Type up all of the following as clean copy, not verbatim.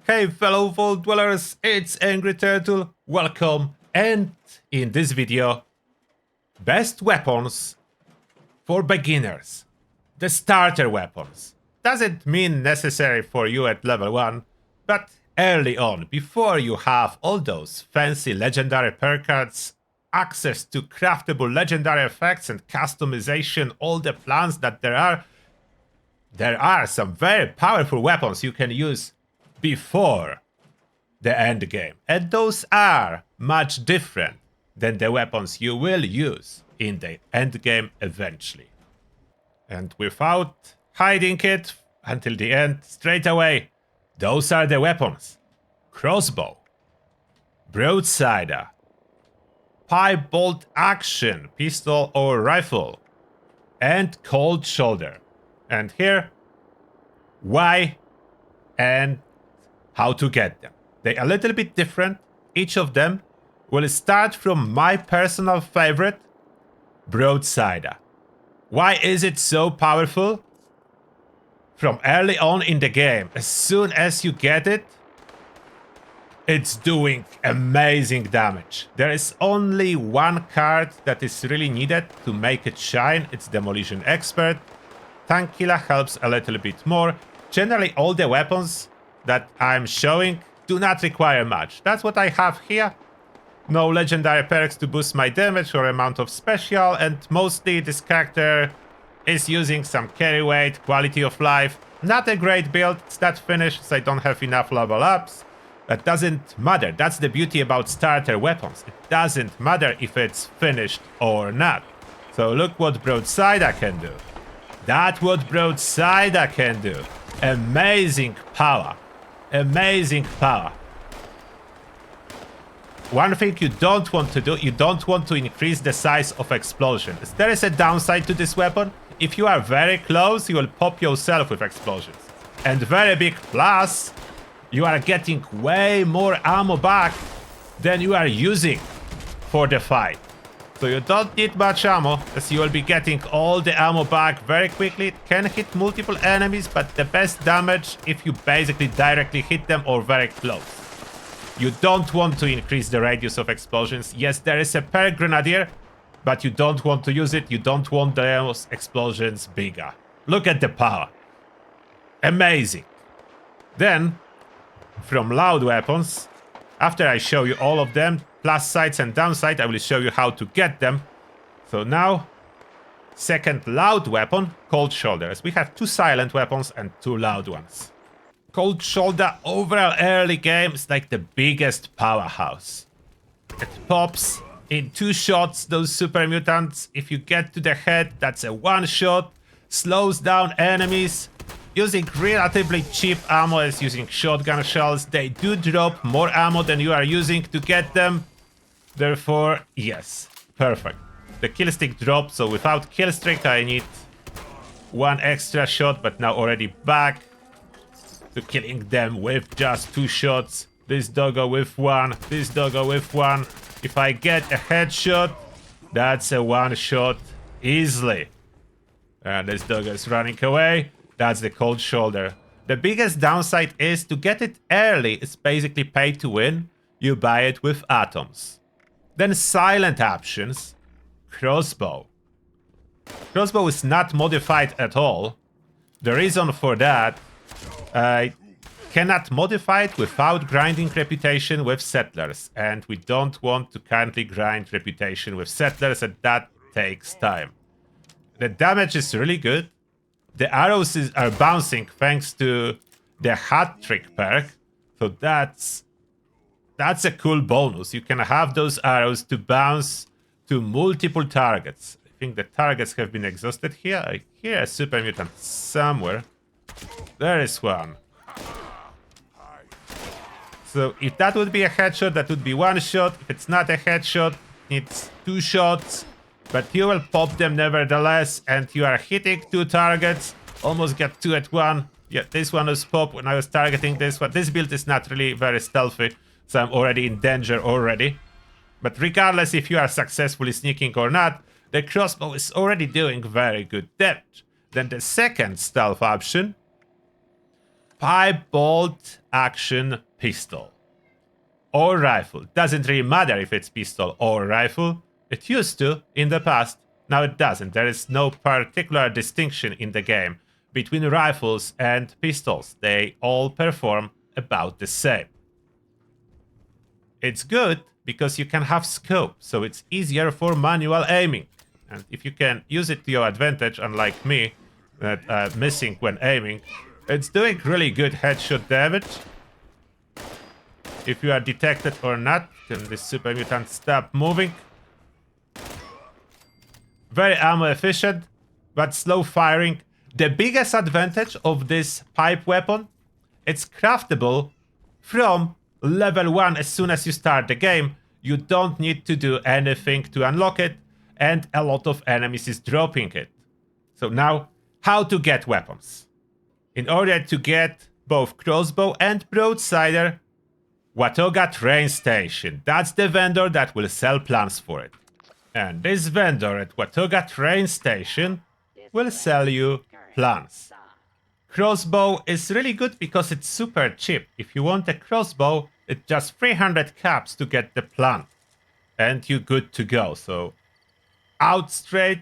Hey fellow vault dwellers, it's Angry Turtle, welcome, and in this video, best weapons for beginners. The starter weapons. Doesn't mean necessary for you at level 1, but early on, before you have all those fancy legendary perk cards, access to craftable legendary effects and customization, all the plans that there are some very powerful weapons you can use before the end game. And those are much different than the weapons you will use in the end game eventually. And without hiding it until the end, straight away, those are the weapons. Crossbow, Broadsider, pipe bolt action, pistol or rifle, and cold shoulder. And here, why and how to get them. They're a little bit different. Each of them will start from my personal favorite, Broadsider. Why is it so powerful? From early on in the game, as soon as you get it, it's doing amazing damage. There is only one card that is really needed to make it shine. It's Demolition Expert. Tank Killer helps a little bit more. Generally, all the weapons that I'm showing do not require much. That's what I have here. No legendary perks to boost my damage or amount of special, and mostly this character is using some carry weight, quality of life. Not a great build, it's not finished, so I don't have enough level ups. That doesn't matter. That's the beauty about starter weapons. It doesn't matter if it's finished or not. So look what Broadsider can do. That's what Broadsider can do. Amazing power. Amazing power. One thing you don't want to do, you don't want to increase the size of explosions. There is a downside to this weapon. If you are very close, you will pop yourself with explosions. And very big plus, you are getting way more ammo back than you are using for the fight. So you don't need much ammo, as you will be getting all the ammo back very quickly. It can hit multiple enemies, but the best damage if you basically directly hit them or very close. You don't want to increase the radius of explosions. Yes, there is a perk Grenadier, but you don't want to use it. You don't want those explosions bigger. Look at the power. Amazing. Then, from loud weapons, after I show you all of them, plus sides and downside, I will show you how to get them. So now, second loud weapon, cold shoulder. As we have 2 silent weapons and 2 loud ones. Cold shoulder overall early game is like the biggest powerhouse. It pops in 2 shots, those super mutants. If you get to the head, that's a 1 shot. Slows down enemies. Using relatively cheap ammo as using shotgun shells. They do drop more ammo than you are using to get them. Therefore, yes, perfect. The kill streak dropped, so without kill streak I need 1 extra shot, but now already back to killing them with just 2 shots. This doggo with 1, this doggo with 1. If I get a headshot, that's a 1 shot easily. And this doggo is running away. That's the cold shoulder. The biggest downside is to get it early. It's basically pay to win. You buy it with atoms. Then silent options. Crossbow. Crossbow is not modified at all. The reason for that, I cannot modify it without grinding reputation with settlers. And we don't want to currently grind reputation with settlers, and that takes time. The damage is really good. The arrows are bouncing thanks to the hat trick perk. So that's a cool bonus. You can have those arrows to bounce to multiple targets. I think the targets have been exhausted here. I hear a super mutant somewhere. There is one. So if that would be a headshot, that would be 1 shot. If it's not a headshot, it's 2 shots. But you will pop them nevertheless, and you are hitting 2 targets. Almost get 2 at 1. Yeah, this one was popped when I was targeting this one. This build is not really very stealthy, so I'm already in danger already. But regardless if you are successfully sneaking or not, the crossbow is already doing very good damage. Then the second stealth option, pipe bolt action pistol or rifle. Doesn't really matter if it's pistol or rifle. It used to in the past. Now it doesn't. There is no particular distinction in the game between rifles and pistols. They all perform about the same. It's good because you can have scope, so it's easier for manual aiming. And if you can use it to your advantage, unlike me, missing when aiming, it's doing really good headshot damage. If you are detected or not, can the super mutant stop moving? Very ammo efficient, but slow firing. The biggest advantage of this pipe weapon, it's craftable from level 1 as soon as you start the game. You don't need to do anything to unlock it, and a lot of enemies is dropping it. So now, how to get weapons? In order to get both crossbow and broadsider, Watoga train station. That's the vendor that will sell plans for it. And this vendor at Watoga train station will sell you plans. Crossbow is really good because it's super cheap. If you want a crossbow, it's just 300 caps to get the plan. And you're good to go. So out straight,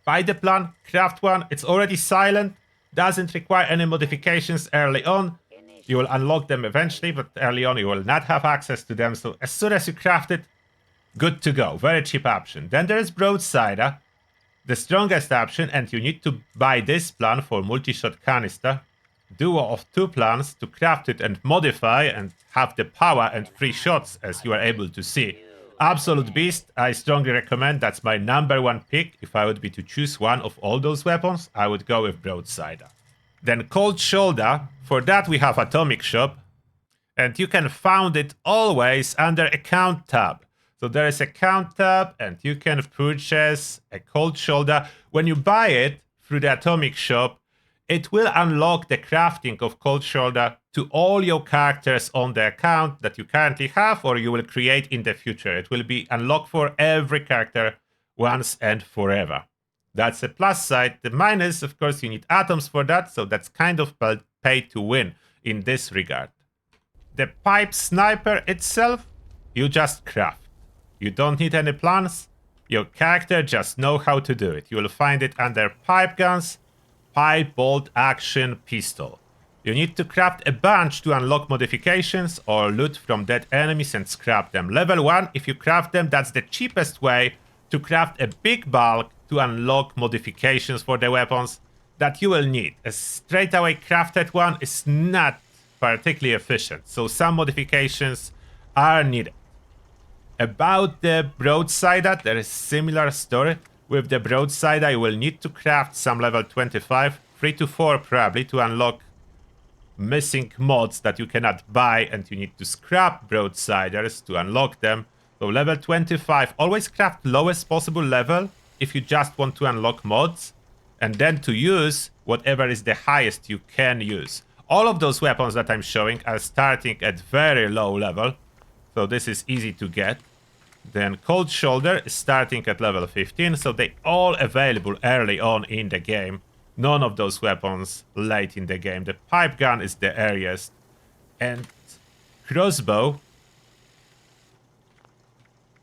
buy the plan, craft one. It's already silent, doesn't require any modifications early on. You will unlock them eventually, but early on you will not have access to them. So as soon as you craft it, good to go. Very cheap option. Then there is Broadsider, the strongest option, and you need to buy this plan for multi-shot canister. Duo of 2 plans to craft it and modify and have the power and 3 shots, as you are able to see. Absolute beast, I strongly recommend. That's my #1 pick. If I would be to choose one of all those weapons, I would go with Broadsider. Then Cold Shoulder, for that we have Atomic Shop, and you can find it always under Account tab. So there is Account tab, and you can purchase a Cold Shoulder. When you buy it through the Atomic Shop, it will unlock the crafting of Cold Shoulder to all your characters on the account that you currently have or you will create in the future. It will be unlocked for every character once and forever. That's the plus side. The minus, of course, you need atoms for that, so that's kind of pay to win in this regard. The pipe sniper itself, you just craft. You don't need any plans. Your character just know how to do it. You will find it under pipe guns, pipe bolt action pistol. You need to craft a bunch to unlock modifications or loot from dead enemies and scrap them. Level 1, if you craft them, that's the cheapest way to craft a big bulk to unlock modifications for the weapons that you will need. A straight away crafted one is not particularly efficient, so some modifications are needed. About the Broadsider, there is similar story. With the Broadsider, you will need to craft some level 25, 3 to 4 probably, to unlock missing mods that you cannot buy, and you need to scrap Broadsiders to unlock them. So level 25, always craft lowest possible level if you just want to unlock mods, and then to use whatever is the highest you can use. All of those weapons that I'm showing are starting at very low level, so this is easy to get. Then Cold Shoulder is starting at level 15, so they all available early on in the game. None of those weapons late in the game. The pipe gun is the earliest. And crossbow,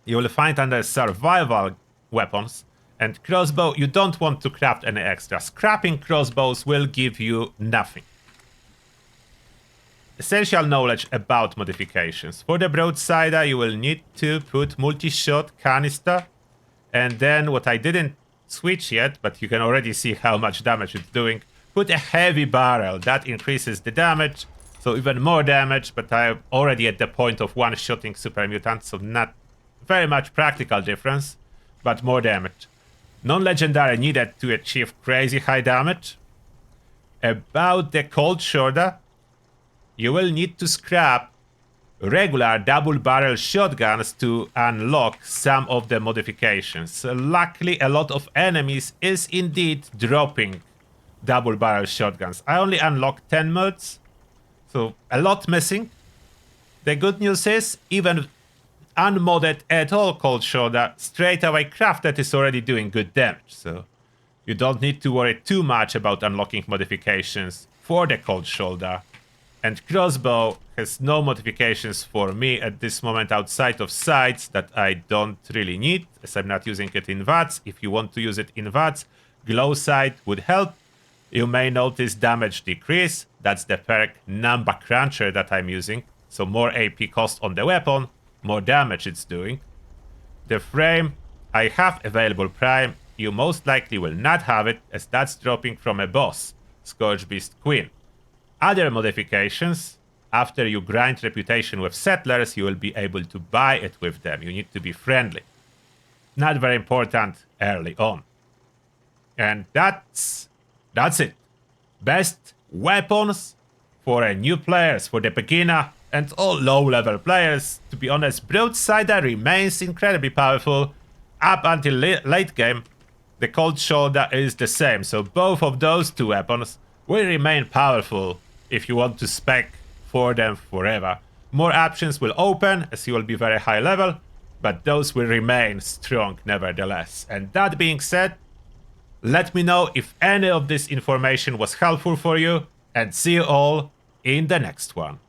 you will find under survival weapons. And crossbow, you don't want to craft any extra. Scrapping crossbows will give you nothing. Essential knowledge about modifications. For the Broadsider, you will need to put multi-shot canister. And then what I didn't switch yet, but you can already see how much damage it's doing. Put a heavy barrel. That increases the damage. So even more damage, but I'm already at the point of one-shotting super mutant, so not very much practical difference, but more damage. Non-legendary needed to achieve crazy high damage. About the Cold Shoulder, you will need to scrap regular double-barrel shotguns to unlock some of the modifications. Luckily, a lot of enemies is indeed dropping double-barrel shotguns. I only unlocked 10 mods, so a lot missing. The good news is, even unmodded at all Cold Shoulder, straight away crafted is already doing good damage, so you don't need to worry too much about unlocking modifications for the Cold Shoulder And crossbow has no modifications for me at this moment outside of sights that I don't really need, as I'm not using it in VATS. If you want to use it in VATS, glow sight would help. You may notice damage decrease. That's the perk Number Cruncher that I'm using. So more AP cost on the weapon, more damage it's doing. The frame, I have available prime. You most likely will not have it, as that's dropping from a boss, Scourge Beast Queen. Other modifications, after you grind reputation with settlers, you will be able to buy it with them. You need to be friendly. Not very important early on. And that's it. Best weapons for new players, for the beginner and all low-level players. To be honest, Broadsider remains incredibly powerful up until late game. The Cold Shoulder is the same, so both of those two weapons will remain powerful if you want to spec for them forever. More options will open as you will be very high level, but those will remain strong nevertheless. And that being said, let me know if any of this information was helpful for you, and see you all in the next one.